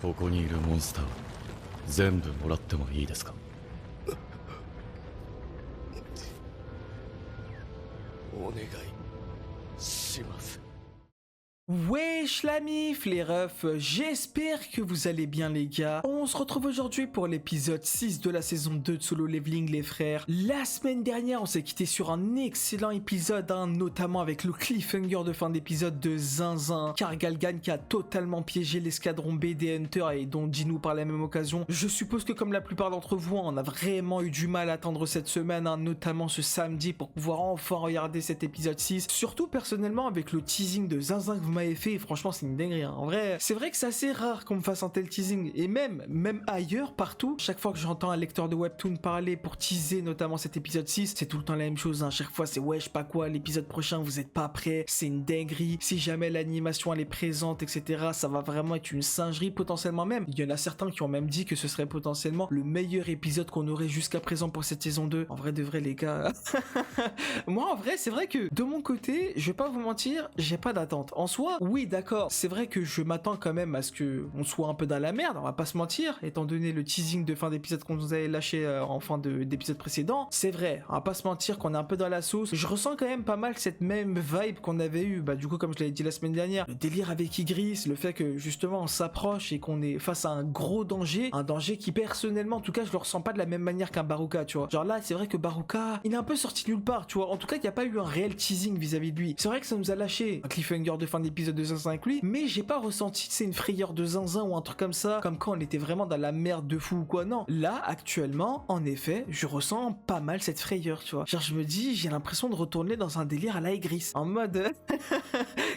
ここにいるモンスターを全部もらってもいいですか？お願いします。 Wesh la mif les refs, j'espère que vous allez bien les gars. On se retrouve aujourd'hui pour l'épisode 6 de la saison 2 de Solo Leveling les frères. La semaine dernière on s'est quitté sur un excellent épisode, notamment avec le cliffhanger de fin d'épisode de Zinzin, Kargalgan qui a totalement piégé l'escadron B des Hunters et dont Jinou par la même occasion. Je suppose que comme la plupart d'entre vous, on a vraiment eu du mal à attendre cette semaine, notamment ce samedi pour pouvoir enfin regarder cet épisode 6. Surtout personnellement avec le teasing de Zinzin que vous m'avez fait, franchement c'est une dinguerie. En vrai, c'est vrai que c'est assez rare qu'on me fasse un tel teasing, et même ailleurs, partout, chaque fois que j'entends un lecteur de webtoon parler pour teaser notamment cet épisode 6, c'est tout le temps la même chose, chaque fois c'est ouais je sais pas quoi, l'épisode prochain vous êtes pas prêts, c'est une dinguerie, si jamais l'animation elle est présente etc, ça va vraiment être une singerie potentiellement même. Il y en a certains qui ont même dit que ce serait potentiellement le meilleur épisode qu'on aurait jusqu'à présent pour cette saison 2. En vrai de vrai les gars, moi en vrai c'est vrai que de mon côté, je vais pas vous mentir, j'ai pas d'attente. En soi, oui d'accord, c'est vrai que je m'attends quand même à ce que on soit un peu dans la merde, on va pas se mentir, étant donné le teasing de fin d'épisode qu'on nous avait lâché en fin d'épisode précédent. C'est vrai, on va pas se mentir qu'on est un peu dans la sauce. Je ressens quand même pas mal cette même vibe qu'on avait eu, du coup comme je l'avais dit la semaine dernière, le délire avec Igris, le fait que justement on s'approche et qu'on est face à un gros danger, un danger qui personnellement en tout cas je le ressens pas de la même manière qu'un Baruka, tu vois. Genre là c'est vrai que Baruka, il est un peu sorti nulle part, tu vois. En tout cas il n'y a pas eu un réel teasing vis-à-vis de lui. C'est vrai que ça nous a lâché un cliffhanger de fin d'épisode de Zinzin avec lui, mais j'ai pas ressenti c'est une frayeur de Zinzin ou un truc comme ça, comme quand on était vraiment dans la merde de fou ou quoi. Non, là actuellement en effet je ressens pas mal cette frayeur, tu vois. Genre je me dis, j'ai l'impression de retourner dans un délire à la Igris, en mode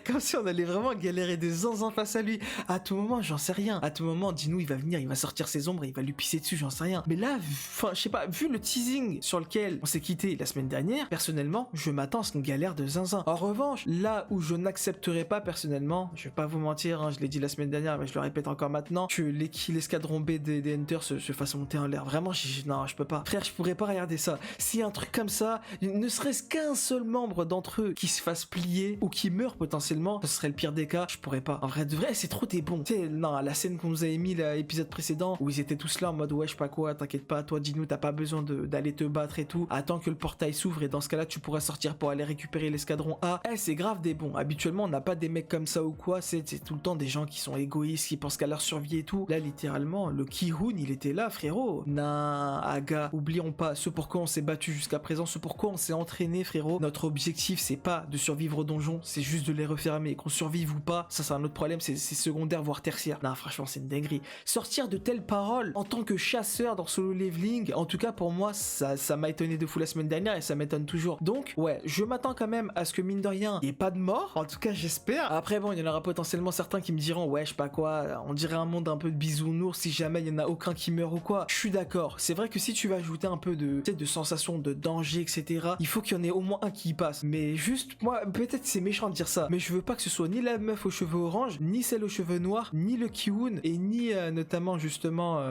comme si on allait vraiment galérer des Zinzin face à lui. À tout moment j'en sais rien, à tout moment dis-nous il va venir, il va sortir ses ombres et il va lui pisser dessus, j'en sais rien. Mais là, enfin je sais pas, vu le teasing sur lequel on s'est quitté la semaine dernière, personnellement je m'attends à ce qu'on galère de Zinzin. En revanche, là où je n'accepterai pas personnellement, je vais pas vous mentir, je l'ai dit la semaine dernière mais je le répète encore maintenant, que l'escadron B des Hunters se fasse monter en l'air. Vraiment, non, je peux pas. Frère, je pourrais pas regarder ça. Si un truc comme ça, ne serait-ce qu'un seul membre d'entre eux qui se fasse plier ou qui meurt potentiellement, ce serait le pire des cas, je pourrais pas. En vrai, de vrai, c'est trop des bons. Tu sais, non, la scène qu'on nous avait mis l'épisode précédent, où ils étaient tous là en mode ouais, je sais pas quoi, t'inquiète pas, toi, dis-nous, t'as pas besoin d'aller te battre et tout. Attends que le portail s'ouvre et dans ce cas-là, tu pourras sortir pour aller récupérer l'escadron A. C'est grave des bons. Habituellement, on n'a pas des mecs comme ça ou quoi, c'est tout le temps des gens qui sont égoïstes, qui pensent qu'à leur survie et tout. Là, littéralement, le Ki-hoon, il était là, frérot. Nah, Aga, oublions pas ce pourquoi on s'est battu jusqu'à présent, ce pourquoi on s'est entraîné, frérot. Notre objectif, c'est pas de survivre aux donjons, c'est juste de les refermer. Qu'on survive ou pas, ça c'est un autre problème, c'est secondaire voire tertiaire. Non, franchement, c'est une dinguerie. Sortir de telles paroles en tant que chasseur dans Solo Leveling, en tout cas pour moi, ça m'a étonné de fou la semaine dernière et ça m'étonne toujours. Donc, ouais, je m'attends quand même à ce que mine de rien, il n'y ait pas de mort. En tout cas, j'espère. Après, bon, il y en aura potentiellement certains qui me diront, ouais, je sais pas quoi, on dirait un monde un peu de bisounours si jamais il y en a aucun qui meurt ou quoi. Je suis d'accord. C'est vrai que si tu vas ajouter un peu de sensation de danger, etc., il faut qu'il y en ait au moins un qui y passe. Mais juste, moi, peut-être c'est méchant de dire ça, mais je veux pas que ce soit ni la meuf aux cheveux orange, ni celle aux cheveux noirs, ni le Ki-hoon, et ni notamment justement,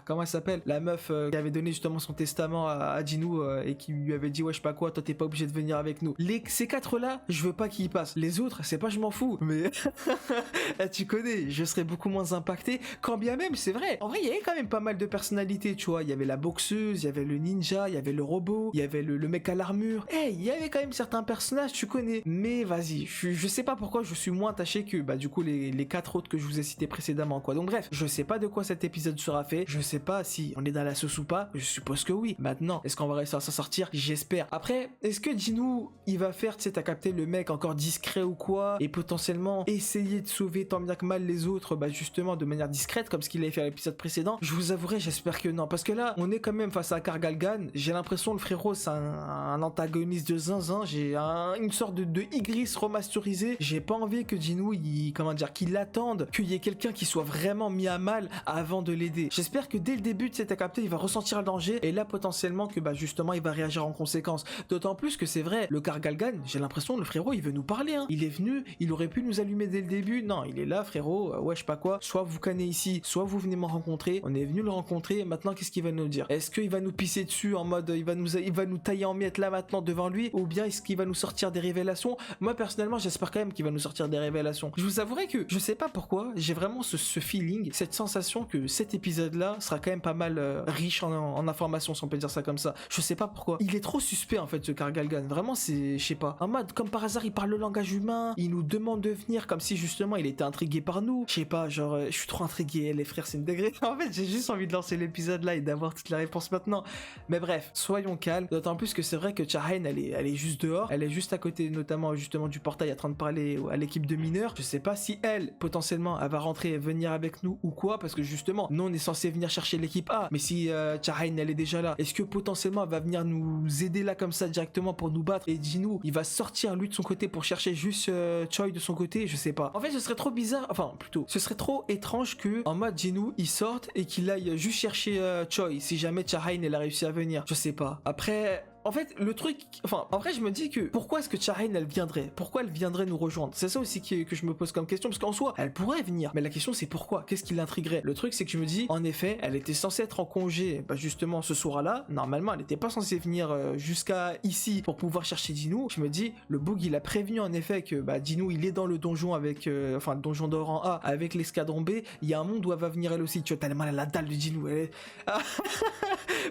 comment elle s'appelle? La meuf qui avait donné justement son testament à Jinou et qui lui avait dit, ouais, je sais pas quoi, toi t'es pas obligé de venir avec nous. Ces quatre-là, je veux pas qu'ils y passent. Les autres, c'est pas je m'en fous, mais tu connais, je serais beaucoup moins impacté, quand bien même, c'est vrai. En vrai, il y avait quand même pas mal de personnalités, tu vois. Il y avait la boxeuse, il y avait le ninja, il y avait le robot, il y avait le mec à l'armure. Il y avait quand même certains personnages, tu connais. Mais vas-y, je sais pas pourquoi je suis moins attaché que, du coup, les quatre autres que je vous ai cités précédemment, quoi. Donc bref, je sais pas de quoi cet épisode sera fait, je sais pas si on est dans la sauce ou pas, je suppose que oui. Maintenant, est-ce qu'on va réussir à s'en sortir? J'espère. Après, est-ce que Jinou, il va faire, tu sais, t'as capté le mec encore discret ou quoi, et potentiellement essayer de sauver tant bien que mal les autres, justement de manière discrète, comme ce qu'il avait fait à l'épisode précédent? Je vous avouerai, j'espère que non, parce que là, on est quand même face à Kargalgan, j'ai l'impression le frérot, c'est un antagoniste de zinzin, j'ai une sorte de Igris remasterisé, j'ai pas envie que Jinou, qu'il attende, qu'il y ait quelqu'un qui soit vraiment mis à mal avant de l'aider. J'espère que dès le début, tu sais, t'as capté, il va ressentir le danger, et là, potentiellement, que justement, il va réagir en conséquence. D'autant plus que c'est vrai, le Kargalgan, j'ai l'impression, le frérot, il veut nous parler, Il est venu, il aurait pu nous allumer dès le début. Non, il est là, frérot, ouais, je sais pas quoi. Soit vous cannez ici, soit vous venez me rencontrer. On est venu le rencontrer, et maintenant, qu'est-ce qu'il va nous dire? Est-ce qu'il va nous pisser dessus en mode, il va nous tailler en miettes là maintenant devant lui? Ou bien est-ce qu'il va nous sortir des révélations? Moi, personnellement, j'espère quand même qu'il va nous sortir des révélations. Je vous avouerai que, je sais pas pourquoi, j'ai vraiment ce feeling, cette sensation que cet épisode-là sera quand même pas mal riche en informations, si on peut dire ça comme ça. Je sais pas pourquoi. Il est trop suspect, en fait, ce Kargalgan. Vraiment, c'est, je sais pas. En mode, comme par hasard, il parle le langage humain, il nous demande de venir comme si, justement, il était intrigué par nous. Je sais pas, genre, je suis trop intrigué, les frères, c'est une degré. En fait, j'ai juste envie de lancer l'épisode là et d'avoir toutes les réponses maintenant. Mais bref, soyons calmes. D'autant plus que c'est vrai que Chahine, elle est juste dehors. Elle est juste à côté, notamment, justement, du portail, en train de parler à l'équipe de mineurs. Je sais pas si elle, potentiellement, elle va rentrer et venir avec nous ou quoi, parce que justement, nous, on est censé venir chercher l'équipe A. Mais si Chahine, elle est déjà là, est-ce que potentiellement, elle va venir nous aider là comme ça directement pour nous battre? Et dis-nous, il va sortir lui de son côté pour chercher juste Choi de son côté? Je sais pas. En fait, ce serait trop bizarre, enfin, plutôt, ce serait trop étrange que, en mode, Jinu, il sorte et qu'il aille juste chercher Choi si jamais Chahine, elle a réussi à venir. Je sais pas. Après... En fait, le truc... Enfin, en vrai, je me dis que... Pourquoi est-ce que Chahine, elle viendrait? Pourquoi elle viendrait nous rejoindre? C'est ça aussi que je me pose comme question, parce qu'en soi, elle pourrait venir. Mais la question, c'est pourquoi? Qu'est-ce qui l'intriguerait? Le truc, c'est que je me dis, en effet, elle était censée être en congé, bah, justement, ce soir-là. Normalement, elle n'était pas censée venir jusqu'à ici pour pouvoir chercher Jinu. Je me dis, le Boog, il a prévenu, en effet, que bah, Jinu, il est dans le donjon avec... enfin, le donjon d'or en A, avec l'escadron B. Il y a un monde où elle va venir, elle aussi. Tu vois, t'as mal à la dalle de Jinu. Elle est...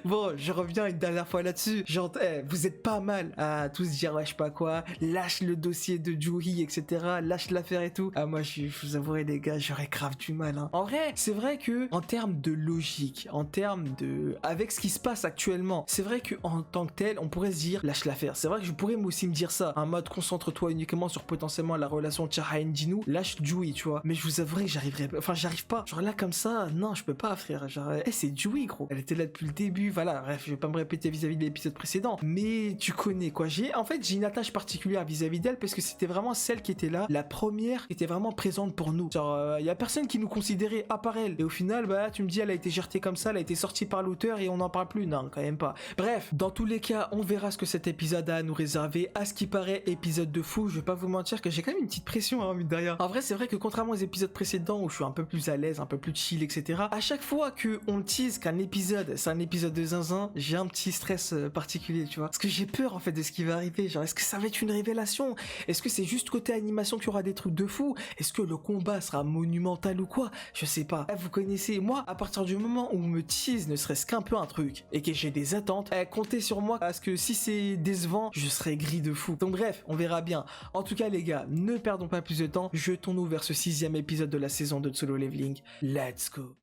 Bon, je reviens une dernière fois là-dessus. Genre, vous êtes pas mal à tous dire ouais je sais pas quoi, lâche le dossier de Juhi, etc., lâche l'affaire et tout. Ah moi je vous avouerai les gars, j'aurais grave du mal hein. En vrai c'est vrai que en termes de logique, en termes de avec ce qui se passe actuellement, c'est vrai que en tant que tel on pourrait se dire lâche l'affaire. C'est vrai que je pourrais moi aussi me dire ça, en mode concentre-toi uniquement sur potentiellement la relation Chahine Jinu, lâche Juhi tu vois. Mais je vous avouerai que j'arrive pas, genre là comme ça non je peux pas frère, genre c'est Juhi gros, elle était là depuis le début, voilà bref je vais pas me répéter vis-à-vis de l'épisode précédent, mais tu connais quoi. J'ai une attache particulière vis-à-vis d'elle parce que c'était vraiment celle qui était là, la première qui était vraiment présente pour nous. Genre, y a personne qui nous considérait à part elle. Et au final, bah, tu me dis, elle a été jetée comme ça, elle a été sortie par l'auteur et on n'en parle plus. Non, quand même pas. Bref, dans tous les cas, on verra ce que cet épisode a à nous réserver. À ce qui paraît, épisode de fou. Je vais pas vous mentir que j'ai quand même une petite pression, hein, mine de rien. En vrai, c'est vrai que contrairement aux épisodes précédents où je suis un peu plus à l'aise, un peu plus chill, etc., à chaque fois que on me tease qu'un épisode, c'est un épisode de zinzin, j'ai un petit stress particulier, tu vois. Parce que j'ai peur en fait de ce qui va arriver. Genre, est-ce que ça va être une révélation? Est-ce que c'est juste côté animation qu'il y aura des trucs de fou? Est-ce que le combat sera monumental ou quoi? Je sais pas. Vous connaissez, moi, à partir du moment où on me tease ne serait-ce qu'un peu un truc et que j'ai des attentes, comptez sur moi parce que si c'est décevant, je serai gris de fou. Donc bref, on verra bien. En tout cas, les gars, ne perdons pas plus de temps. Jetons-nous vers ce 6e épisode de la saison 2 de Solo Leveling. Let's go.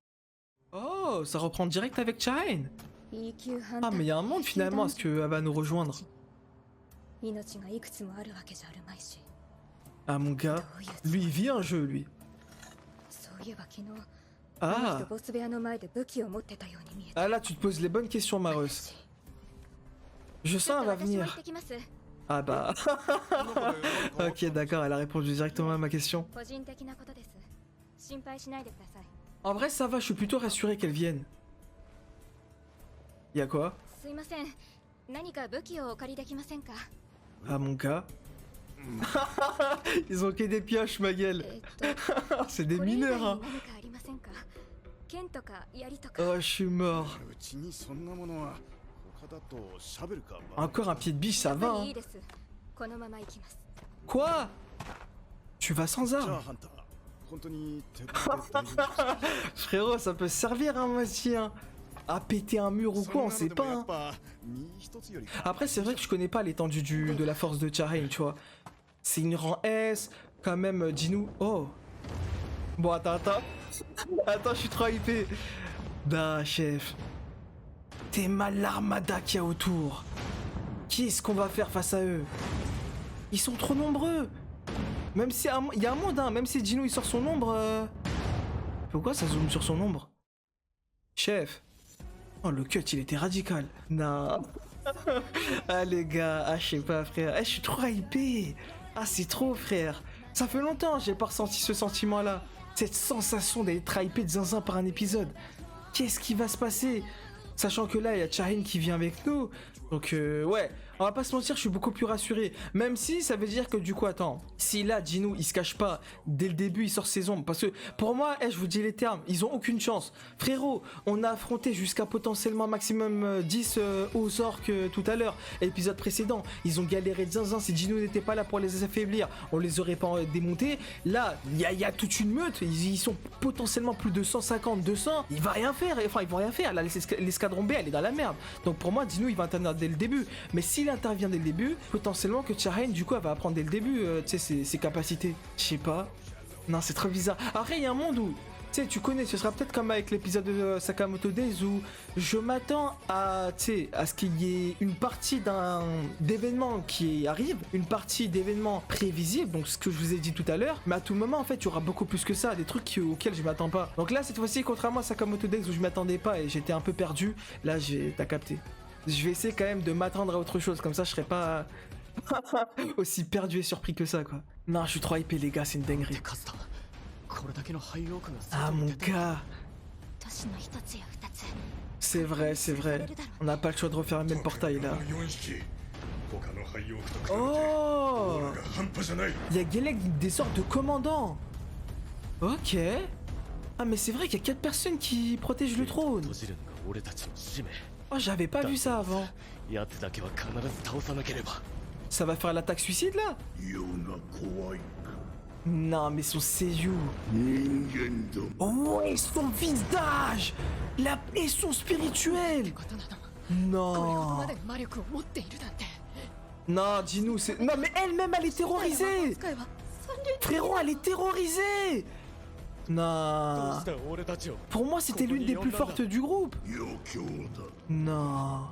Oh, ça reprend direct avec Chahine. Ah, mais il y a un monde finalement à ce qu'elle va nous rejoindre. Ah, mon gars, lui il vit un jeu, lui. Ah. Ah là, tu te poses les bonnes questions, Marus. Je sens elle va venir. Ah bah. Ok, d'accord, elle a répondu directement à ma question. En vrai, ça va, je suis plutôt rassuré qu'elle vienne. Y'a quoi? Ah mon gars. Ils ont que des pioches ma gueule. C'est des mineurs hein. Oh je suis mort. Encore un pied de biche ça va hein. Quoi? Tu vas sans armes? Frérot ça peut servir hein moi aussi hein. À péter un mur ou quoi, on sait pas. Hein. Après, c'est vrai que je connais pas l'étendue de la force de Chahine, tu vois. C'est une rang S, quand même, dis-nous. Oh. Bon, attends. Attends, je suis trop hypé. Bah, chef. T'es mal l'armada qu'il y a autour. Qu'est-ce qu'on va faire face à eux? Ils sont trop nombreux. Même si il y a un monde, hein. Même si Jinu il sort son nombre. Pourquoi ça zoome sur son nombre? Chef. Oh le cut il était radical. Non. Ah les gars, ah je sais pas frère. Je suis trop hypé. Ah c'est trop frère. Ça fait longtemps j'ai pas ressenti ce sentiment là. Cette sensation d'être hypé de zinzin par un épisode. Qu'est-ce qui va se passer? Sachant que là il y a Chahine qui vient avec nous. Donc ouais. On va pas se mentir, je suis beaucoup plus rassuré. Même si ça veut dire que du coup, attends, si là, Jinwoo, il se cache pas, dès le début, il sort ses ombres. Parce que pour moi, je vous dis les termes, ils ont aucune chance. Frérot, on a affronté jusqu'à potentiellement maximum 10 aux orques tout à l'heure, épisode précédent. Ils ont galéré de zinzin. Si Jinwoo n'était pas là pour les affaiblir, on les aurait pas démontés. Là, il y a toute une meute. Ils sont potentiellement plus de 150, 200. Il va rien faire. Enfin, ils vont rien faire. Là, l'escadron B, elle est dans la merde. Donc pour moi, Jinwoo, il va intervenir dès le début. Mais s'il intervient dès le début, potentiellement que Charain, du coup, elle va apprendre dès le début, tu sais, ses capacités. Je sais pas. Non, c'est trop bizarre. Après, il y a un monde où, tu sais, tu connais, ce sera peut-être comme avec l'épisode de Sakamoto Days où je m'attends à, tu sais, à ce qu'il y ait une partie d'événements qui arrive, une partie d'événements prévisibles, donc ce que je vous ai dit tout à l'heure, mais à tout moment, en fait, il y aura beaucoup plus que ça, des trucs auxquels je m'attends pas. Donc là, cette fois-ci, contrairement à Sakamoto Days où je m'attendais pas et j'étais un peu perdu, là, t'as capté. Je vais essayer quand même de m'attendre à autre chose, comme ça je serai pas aussi perdu et surpris que ça, quoi. Non, je suis trop hypé, les gars, c'est une dinguerie. Ah, mon gars. C'est vrai, c'est vrai. On n'a pas le choix de refermer le portail, là. Oh, il y a Gelek, des sortes de commandants. Ok. Ah, mais c'est vrai qu'il y a 4 personnes qui protègent le trône. Oh, j'avais pas vu ça avant. Ça va faire l'attaque suicide là? Non, mais son Seiyu. Oh, et son visage. Et son spirituel. Non. Non, dis-nous, c'est... Non, mais elle-même, elle est terrorisée. Frérot, elle est terrorisée. Non. Pour moi, c'était l'une des plus fortes du groupe. Non.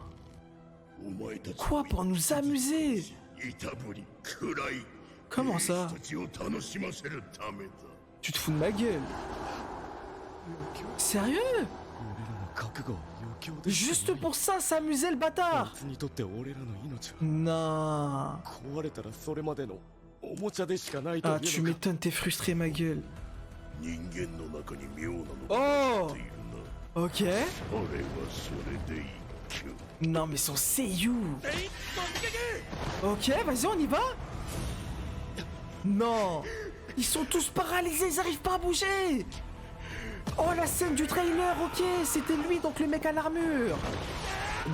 Quoi, pour nous amuser? Comment ça? Tu te fous de ma gueule? Sérieux? Juste pour ça, s'amuser le bâtard? Non. Ah, tu m'étonnes, t'es frustré, ma gueule. Oh! Ok. Non, mais son Seiyu. Ok, vas-y, on y va. Non. Ils sont tous paralysés, ils arrivent pas à bouger. Oh, la scène du trailer, ok. C'était lui, donc le mec à l'armure.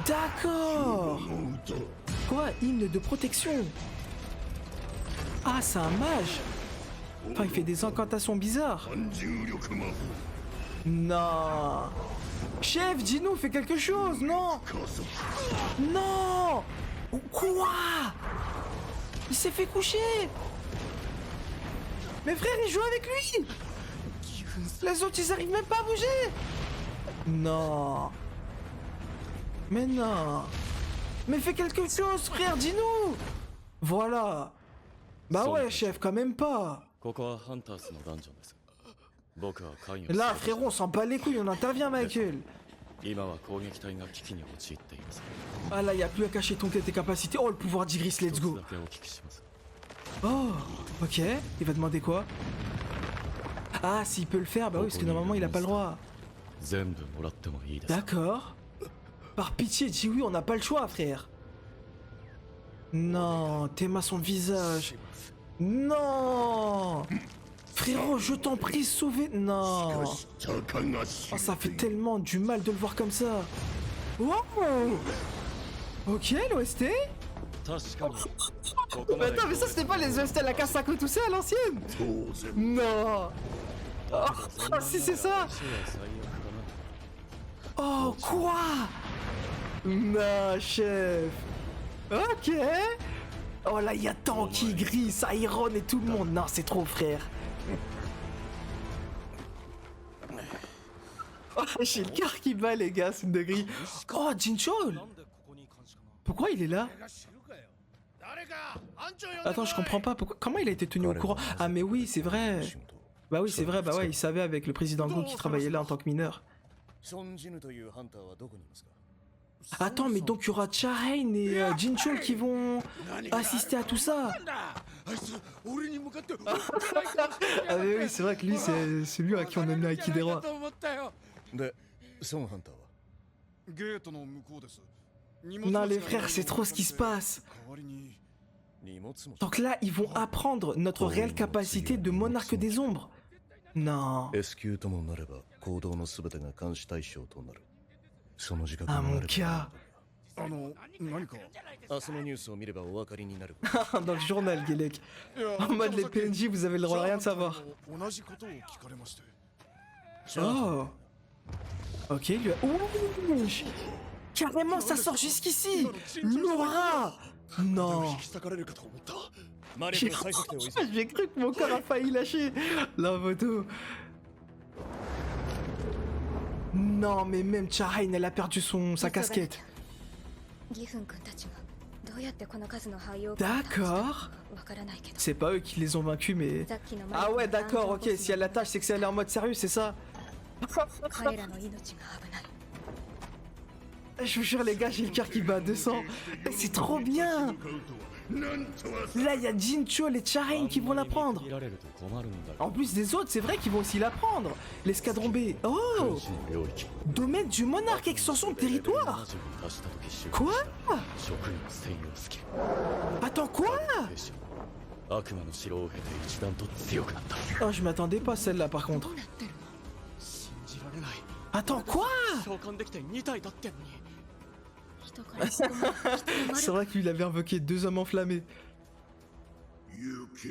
D'accord. Quoi? Hymne de protection. Ah, c'est un mage. Enfin, il fait des incantations bizarres. Non. Chef, dis-nous, fais quelque chose, non. Non. Quoi? Il s'est fait coucher. Mes frères, ils jouent avec lui. Les autres, ils arrivent même pas à bouger. Non. Mais non. Mais fais quelque chose, frère, dis-nous. Voilà. Bah ouais, chef, quand même pas. Là, frérot, on s'en bat les couilles, on intervient, Michael. Ah là, y a plus à cacher ton tête et capacités. Oh, le pouvoir d'Igris, let's go. Oh, ok. Il va demander quoi? Ah, s'il peut le faire, bah oui, parce que normalement, il a pas le droit. D'accord. Par pitié, dis oui, on n'a pas le choix, frère. Non, t'aimes son visage. Non. Frérot, je t'en prie, sauvez... Non. Oh, ça fait tellement du mal de le voir comme ça. Wow. Ok, l'OST. Mais attends, mais ça c'était pas les OST à la Kasako tout ça à l'ancienne. Non. Oh, si c'est ça. Oh, quoi? Non, chef. Ok. Oh là, il y a Tanky, Gris, Iron et tout le monde. Non, c'est trop, frère. Oh, j'ai le cœur qui bat, les gars, c'est une dinguerie. Oh, Jinchol. Pourquoi il est là? Attends, je comprends pas. Comment il a été tenu au courant? Ah, mais oui, c'est vrai. Bah oui, c'est vrai, bah ouais, il savait avec le président Go qui travaillait là en tant que mineur. Attends, mais donc il y aura Charain et Jinchol qui vont assister à tout ça. Ah mais oui, c'est vrai que lui, c'est celui à qui on a mis Aiki des rois. Non, les frères, c'est trop ce qui se passe. Donc là, ils vont apprendre notre réelle capacité de monarque des ombres. Non. S q ともなれば行動のすべてが監視対象となる。その自覚 Ah があ mon れば gars. 何か明日のニュースを見ればお分かりになる。 Dans le journal, Guélec. En mode les PNJ, vous avez le droit à rien de savoir. 同じことを聞かれまして。 Oh. Ok, lui a... Ouh, carrément, ça sort jusqu'ici. Laura. Non. 引き裂かれるかと思った。マリ J'ai コの最速点を急ぐ。 j'ai cru que mon corps a failli lâcher la photo. Non, mais même Chahain, elle a perdu sa casquette. ギフン君たちがどうやってこの数の廃屋を D'accord. わからないけど C'est pas eux qui les ont vaincus, mais... さっきの Ah ouais, d'accord, ok. Si elle l'attache, c'est que c'est elle est en mode sérieux, c'est ça? 彼らの命が危ない Je vous jure, les gars, j'ai le cœur qui bat à 200. C'est trop bien. Là, il y a Jincho, les Chahain qui vont la prendre. 見られると困るんだよ En plus des autres, c'est vrai qu'ils vont aussi la prendre. L'escadron B. Oh, 軍師の領域 domaine du monarque, extension de territoire. 70に達した時収 Quoi? 職員専用スキル Attends, quoi? 兵士悪魔の城を経て一段と強くなった Oh, je m'attendais pas à celle-là, par contre. 信じられない。 Attends, quoi? 召喚できて2体立ってんのに。人から人が人 C'est vrai qu'il avait invoqué 2 hommes enflammés.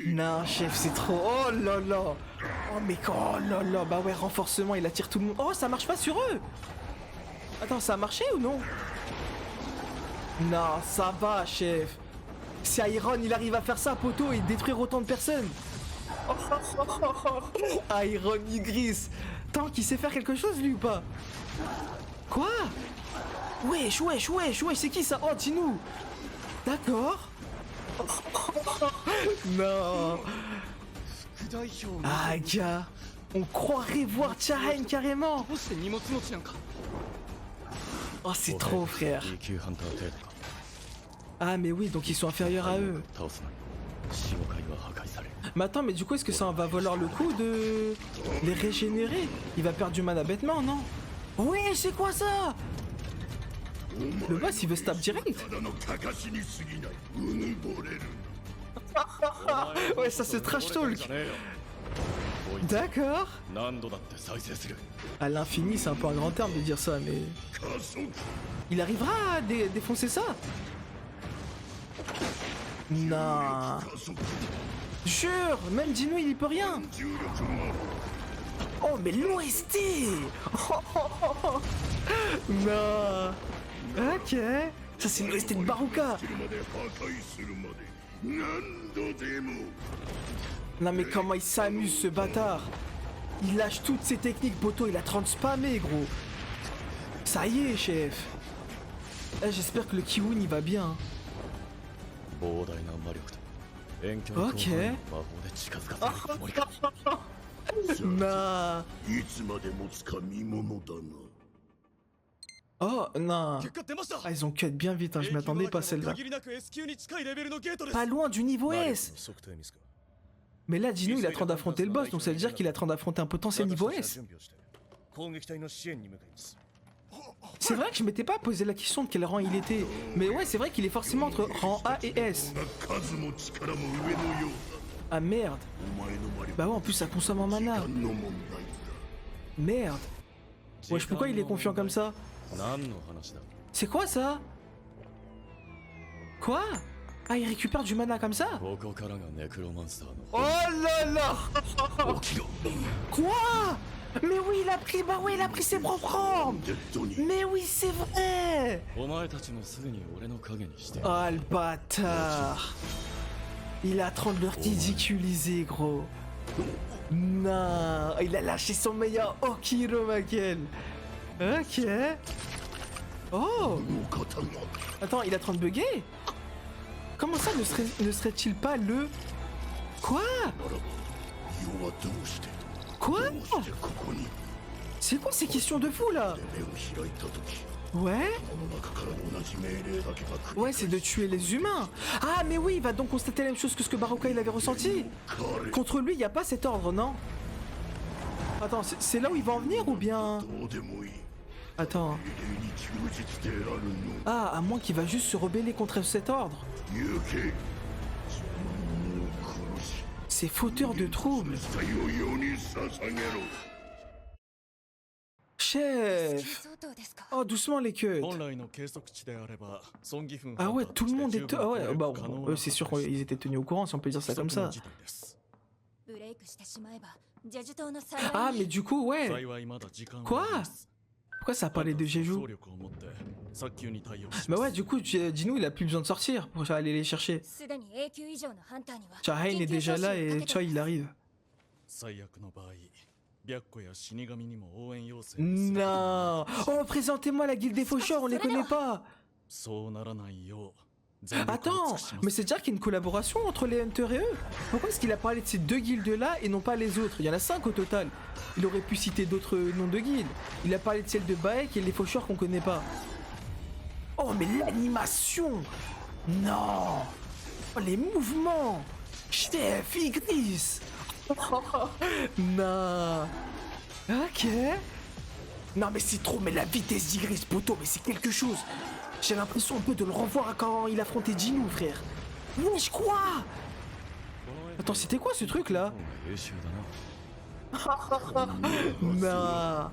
Non, chef, c'est trop... Oh là là. Oh, mais oh là là. Bah ouais, renforcement, il attire tout le monde. Oh, ça marche pas sur eux. Attends, ça a marché ou non? Non, ça va, chef. Si Iron, il arrive à faire ça, poteau, et détruire autant de personnes. Iron Igris. Tant qu'il sait faire quelque chose, lui, ou pas? Quoi? Wesh, wesh, wesh, wesh, c'est qui ça? Oh, dis-nous. D'accord. Non. 副代表の Ah, gars. On croirait voir Chahain carrément. どうして荷物持ちなんか。 Oh, c'est trop, frère. B 級ハンター程度か Ah, mais oui, donc ils sont inférieurs à eux. 倒すのに死後界は破壊される Mais attends, mais du coup, est-ce que ça va valoir le coup de les régénérer? Il va perdre du mana bêtement, non? Oui, c'est quoi ça? Le boss, il veut stab direct. Ouais, ça se trash talk. D'accord. 何度だって再生する À l'infini, c'est un peu un grand terme de dire ça, mais... Il arrivera à défoncer ça? Non. Jure, même Dino, il y peut rien. Oh, mais l'OST. Non. Ok. Ça, c'est l'OST de Baruka. Non, mais comment il s'amuse, ce bâtard. Il lâche toutes ses techniques, Boto. Il a 30 spammé, gros. Ça y est, chef. Eh, j'espère que le Kiwun, il va bien. Hein. 膨大な魔力と遠距離 Ok. 攻撃を魔法で近づかせるつもりか Non. いつまで持つか見ものだな。 Oh, non. 結果出ました。 Ah, ils ont cut bien vite, hein. Je m'attendais pas à celle-là. 限りなく S 級に近いレベルのゲートです。 Pas loin du niveau マリコの S. 測定ミスか。 Mais là, Dino, il est en train d'affronter le boss, donc ça veut dire qu'il est en train d'affronter un potentiel niveau 私たちは S. 準備をして攻撃隊の支援に向かいます。 C'est vrai que je m'étais pas posé la question de quel rang il était. Mais ouais, c'est vrai qu'il est forcément entre rang A et S. 数も力も上のよう Ah merde. だ。お前の魔力 Bah ouais, en plus ça consomme en mana. の問題 Merde. Wesh, pourquoi il est confiant comme ça? 何の話だ C'est quoi ça? Quoi? Ah, il récupère du mana comme ça? ここからがネクロマンスターの Oh là là. Quoi? Mais oui, il a pris, bah ouais, il a pris ses propres armes. デッドに Mais oui, c'est vrai. お前たちもすぐに俺の影にして Oh le bâtard. Il est en train de le ridiculiser, gros. Non, il a lâché son meilleur Okiro, Makel. Ok. Oh. の方が Attends, il est en train de bugger? Comment ça ne serait-il pas le... Quoi? 世はどうして Quoi? どうしてここに C'est quoi ces questions de fou là? 目を開いた時 Ouais? この中から同じ命令だけが繰り Ouais, c'est de tuer les humains. Ah, mais oui, il va donc constater la même chose que ce que Baruka il avait ressenti. 彼 Contre lui, il n'y a pas cet ordre, non? Attends, c'est là où il va en venir ou bien... どうでもいい Attends. 礼に忠実であるの Ah, à moins qu'il va juste se rebeller contre cet ordre. 行け自分を殺し C'est fauteur de troubles. 死体を世に捧げろ Chef. 相当ですか Oh, doucement les queues. 本来の計測値であれば孫義憤 Ah ouais, tout le monde est... Ah ouais, bah, eux, c'est sûr qu'ils étaient tenus au courant, si on peut dire ça comme ça. ブレイクしてしまえばジェジュ島の幸い Ah, mais du coup, ouais. 幸いまだ時間は Quoi あります Pourquoi ça parlait de Jeju? 総力を持って早急に対応し Bah ます ouais, du coup, Jinu, il a plus besoin de sortir pour aller les chercher. すでに A 級以上のハンターには Chahain est déjà là et Choi, il arrive. 最悪の場合白虎や死神にも応援要請をする Non. Oh, présentez-moi la guilde des faucheurs, on les connaît pas. そうならないよう全力を尽 Attends, くしま mais す c'est-à-dire qu'il y a une collaboration entre les Hunters et eux? Pourquoi est-ce qu'il a parlé de ces deux guildes-là et non pas les autres? Il y en a 5 au total. Il aurait pu citer d'autres noms de guildes. Il a parlé de celle de Baek et les faucheurs qu'on connaît pas. Oh, mais l'animation! Non! Oh, les mouvements! Chef, Igris! Non! Ok! Non, mais c'est trop, mais la vitesse d'Igris, poteau, mais c'est quelque chose! J'ai l'impression un peu de le revoir quand il affrontait Jinu, frère. Wesh, quoi? Attends, c'était quoi ce truc là? 優秀だな Non.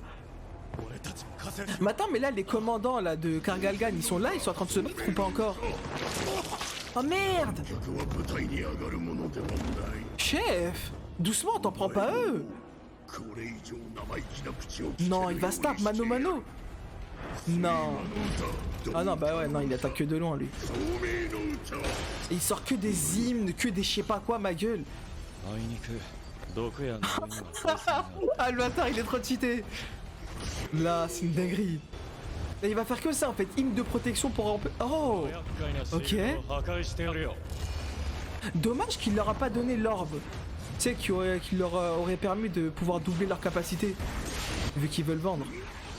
俺たちも加勢 Mais attends, mais là, les commandants là de Kargalgan, ils sont là, ils sont en train de se battre ou pas encore? Oh merde! 客は舞台に上がるものではない Chef! Doucement, t'en prends pas eux! これ以上生意気な口を聞け Non, il va se taper mano mano! Non! Ah non, bah ouais, non, il attaque que de loin lui. 聡明の歌 Et il sort que des hymnes, que des je sais pas quoi, ma gueule! あいにく毒や呪いには通せない Ah le bâtard, il est trop cheaté! Là, c'est une dinguerie! Et il va faire que ça en fait, hymne de protection pour Oh! 厄介なシールドを破壊してやるよ Dommage qu'il leur a pas donné l'orbe. Tu sais, qu'il leur aurait permis de pouvoir doubler leur capacité. Vu qu'ils veulent vendre.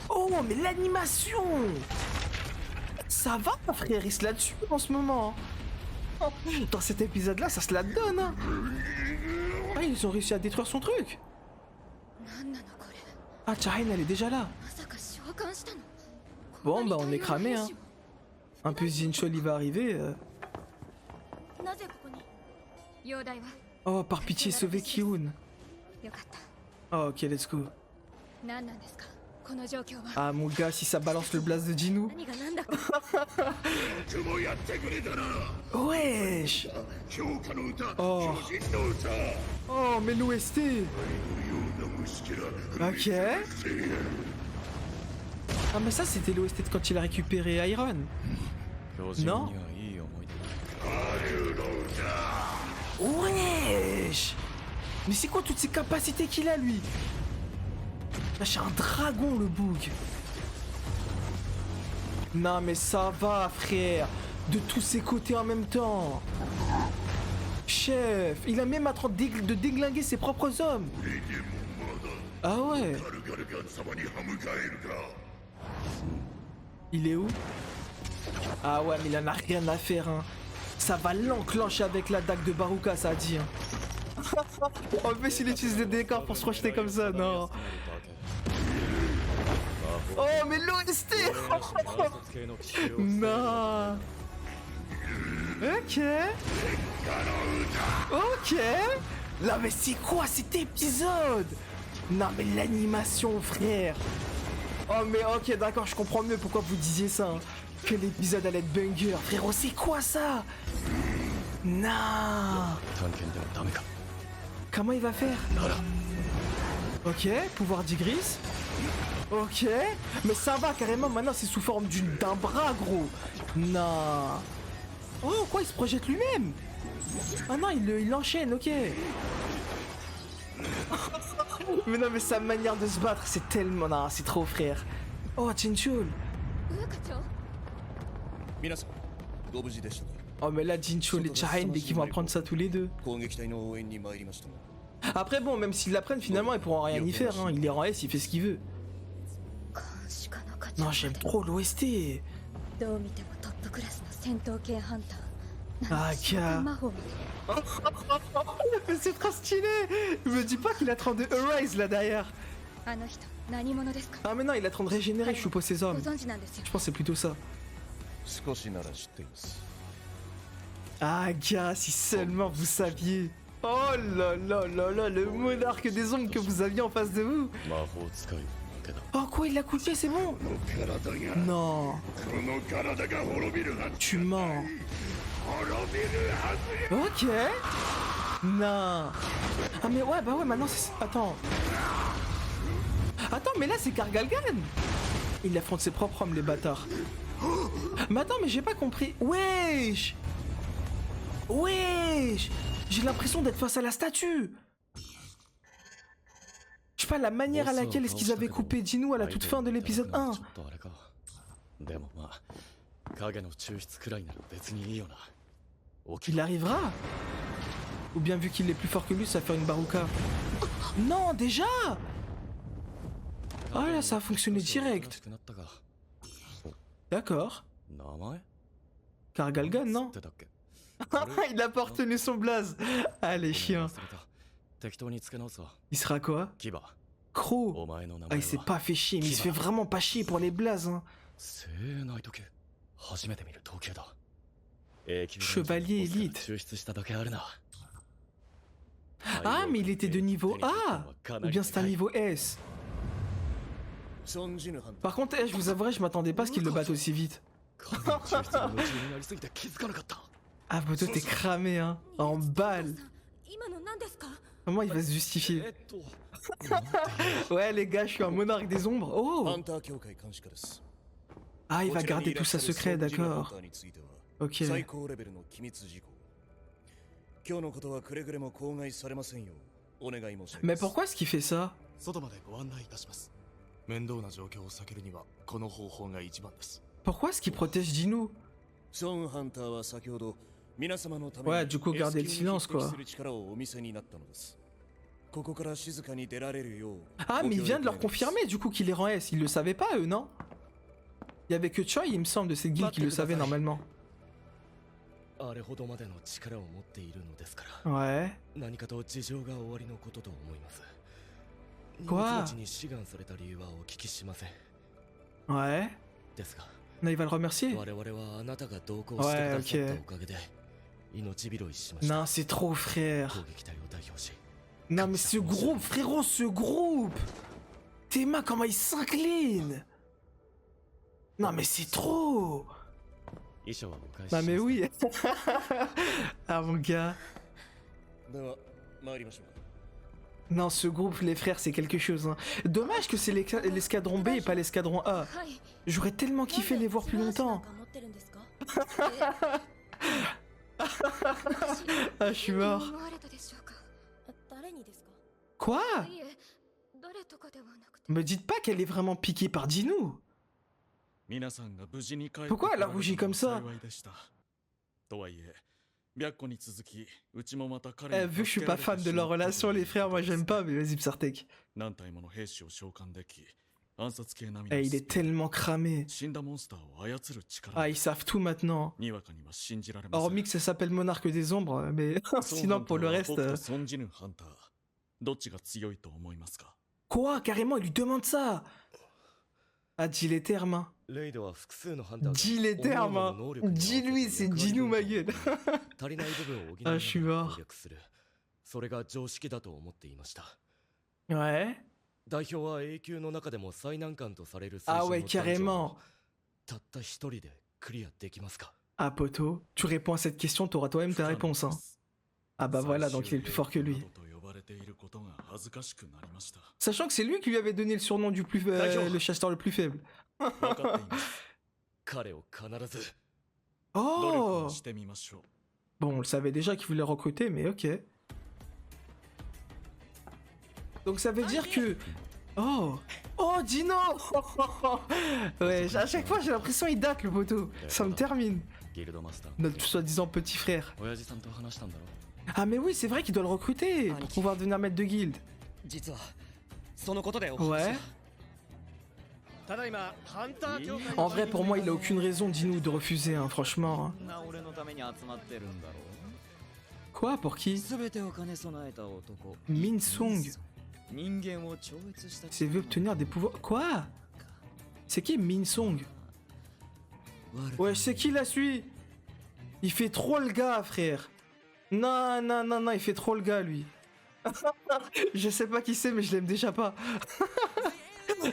Oh, mais l'animation! Ça va, frère, il se la dessus en ce moment. Oh, dans cet épisode-là, ça se la donne. Hein. Ah, ils ont réussi à détruire son truc. 何なのこれ Ah, Chahain, elle est déjà là. まさか召喚したの Bon, bah, on est cramé, hein. Un peu Zinchol, il va arriver. なぜここに容体は Oh, par pitié, sauvez Kiun. よかった Oh, ok, let's go. 何なんですかこの状況は Ah, mon gars, si ça balance le blast de Jinu. 何が何だかよくもやってくれたな Wesh! 強化の歌 Oh. 巨人の歌 Oh, mais l'OST! のような虫けら Ok. Ah, mais ça, c'était l'OST de quand il a récupéré Iron. 標準にはいい思い出 Wesh! Mais c'est quoi toutes ces capacités qu'il a, lui? Lâche un dragon, le boug! Non, mais ça va, frère! De tous ses côtés en même temps! Chef! Il a même en train de déglinguer ses propres hommes! Ah ouais! ガルガルガン様に歯向かえるか Il est où? Ah ouais, mais il en a rien à faire, hein. Ça va l'enclencher avec la dague de Baruka, ça a dit. Hein. En plus, il utilise des décors pour se projeter comme ça, non. Oh, mais l'OST! Non. Ok. Ok. Là, mais c'est quoi cet épisode? Non, mais l'animation, frère. Oh, mais ok, d'accord, je comprends mieux pourquoi vous disiez ça. Hein. Que l'épisode allait être banger. Frérot, c'est quoi ça? Non. 探検ではダメか Comment il va faire? Ok, pouvoir d'Igris. Ok, mais ça va carrément, maintenant c'est sous forme d'un bras, gros. Non. Oh, quoi, il se projette lui-même? Ah non, il enchaîne, ok. Mais non, mais sa manière de se battre, c'est tellement... Non, c'est trop, frère. Oh, Jinchul. ウーカ長皆さんご無事でしたか Oh, mais là, Jinchul et Chahain, dès qu'ils vont apprendre ça tous les deux. 攻撃隊の応援に参りましたが Après, bon, même s'ils l'apprennent, finalement, ils pourront rien y faire. Hein. Il est en S, il fait ce qu'il veut. 監視下の価値 Non, j'aime trop l'OST. どう見てもトップクラスの戦闘系ハンター Ah, 召喚魔法まで Mais c'est trop stylé. Me dis pas qu'il a 32 Arise là derrière. あの人何者ですか？ Ah mais non, il est en train de régénérer, je suppose ses ご hommes. 存知なんですよ。 Je pense que c'est plutôt ça. 少しなら知っています。 Ah gars, si seulement vous saviez. Oh là là là là, le monarque des ombres que vous aviez en face de vous. 魔法使いだけだ。 Oh quoi, il l'a coupé, c'est bon? この体が Non, この体が滅びるはず tu mens. 滅びるはず Ok. Non. Ah mais ouais, bah ouais, maintenant c'est... Attends. Attends, mais là c'est Kargalgan. Il affronte ses propres hommes, les bâtards. Mais attends, mais j'ai pas compris. Wesh. Wesh. J'ai l'impression d'être face à la statue. Je sais pas, la manière à laquelle est-ce qu'ils avaient coupé Dino à la toute fin de l'épisode 1. ちょっとあれか。でもまあ、影の抽出くらいなら別にいいよな。起き Il arrivera? Ou bien vu qu'il est plus fort que lui, ça va faire une barouka. Non, déjà! Ah là, ça a fonctionné direct. D'accord. 名前 Kargalgan, non? ってたっけ Il a pas retenu son blaze. Ah, les chiens. 忘れた適当につけ直すわ。 Il sera quoi? 牙。 Croc. お前の名 Ah, 前 il s'est は pas fait chier, mais il se fait vraiment pas chier pour les blazes, hein. 生内時計。初めて見る時計だ。 Chevalier élite. 抽出しただけあるな。 Ah, mais il était de niveau A! Ou bien c'est un niveau S? 存じぬ判断。 Par contre, je vous avouerai, je m'attendais pas à ce qu'il le batte aussi vite. 影の抽出が夢中になりすぎて気づかなかった。 Ah, Boto, t'es cramé, hein. En balle. 今の何ですか？ Comment il va se justifier? と。 Ouais, les gars, je suis un monarque des ombres. ハ Oh! ンター協会監視課です。 Ah, il va garder tout ça secret, d'accord. こちらにいらっしゃる存じぬハンターについては Ok. 最高レベルの機密事項。今日のことはくれぐれも口外されませんようお願い申し上げ Mais ます。 pourquoi est-ce qu'il fait ça? 外までご案内いたします。面倒な状況を避けるにはこの方法が一番です。 Pourquoi est-ce qu'il protège Dino? ソンハンターは先ほど皆様のため Ouais, du coup, garder le silence, quoi. する力をお見せになったのです。ここから静かに出られるよう。 Ah, mais il vient de leur confirmer, du coup, qu'il est rang S. Ils le savaient pas, eux, non? Il y avait que Choi, il me semble, de cette guilde qui le savait normalement. あれほどまでの力を持っているのですから。 Ouais. 何かと事情がおありのことと思います。怖荷物持ちに志願された理由はお聞きしません。 Ouais. ですが、 Non, il va le remercier. 我々はあなたが同行してくださったおかげで命拾いしました。 Non, c'est trop, frère. 攻撃隊を代表し、 Non, mais ce groupe, frérot, ce groupe. Tes mains, comment ils s'inclinent. Non, mais c'est trop. 遺書はお返ししま Non, す。 mais oui. Ah, mon gars. では参りましょうか。 Non, ce groupe, les frères, c'est quelque chose. Hein. Dommage que c'est l'escadron B et pas l'escadron A. はい。 J'aurais tellement kiffé les voir plus longtemps. 持ってるんですか？ Ah, je suis mort. 思われたでしょうか？誰にですか？ Quoi? いえ、誰とかではなくて。 Me dites pas qu'elle est vraiment piquée par Dino. 皆さんが無事に帰って Pourquoi elle a rougi comme ça? 幸いでした。とはいえ、白虎に続き、うちもまた彼 Eh, vu que je suis pas fan de leur relation, les frères, moi j'aime pas, mais vas-y, Psartek. 何体もの兵士を召喚でき、暗殺系並み Eh, の il est tellement cramé. 死んだモンスターを操る力 Ah, ils savent tout maintenant. にわかには信じられません。 Hormis que ça s'appelle Monarque des Ombres, mais ソン sinon pour le ハン reste... ターは僕と存じぬハンター、どっちが強いと思いますか？ Quoi? Carrément, il lui demande ça. Ah, dis les termes, hein. レイドは複数のハンターが Dis les termes, hein. Dis-lui, c'est Dino, ma gueule. 足りない部分を補いな あがら je suis mort. 攻略する。それが常識だと思っていました。 Ouais. 代表は永久の中でも最難関とされる Ah 水 ouais, 準のダンジョンを carrément. たった一人でクリアできますか？ Ah, poto, tu réponds à cette question, t'auras toi-même ta réponse, hein. Ah bah voilà, donc il est plus fort que lui. と呼ばれていることが恥ずかしくなりました。 Sachant que c'est lui qui lui avait donné le surnom du plus... le chasseur le plus faible. 分かっています。彼を必ず努力 Oh! をしてみましょう。 Bon, on le savait déjà qu'il voulait recruter, mais ok. Donc ça veut dire que... Oh! Oh, Dino! Ouais, à chaque fois j'ai l'impression qu'il date le poteau. Ça me termine. ギルドマスター。 Notre soi-disant petit frère. 親父さんと話したんだろ？ Ah mais oui, c'est vrai qu'il doit le recruter pour pouvoir devenir maître de guilde. 実はそのことでお Ouais. ただいまハンター協会 En vrai, pour moi, il a aucune raison, Dino, de refuser, hein, franchement. Hein. な俺のために集まってるんだろ Quoi? Pour qui? う全てを兼ね備えた男 Min Sung. 人間を超越した C'est veut obtenir des pouvoirs. Quoi? C'est qui Minsong? Ouais, c'est qui la suit? Il fait trop le gars, frère. Non, non, non, non, il fait trop le gars, lui. Je sais pas qui c'est, mais je l'aime déjà pas.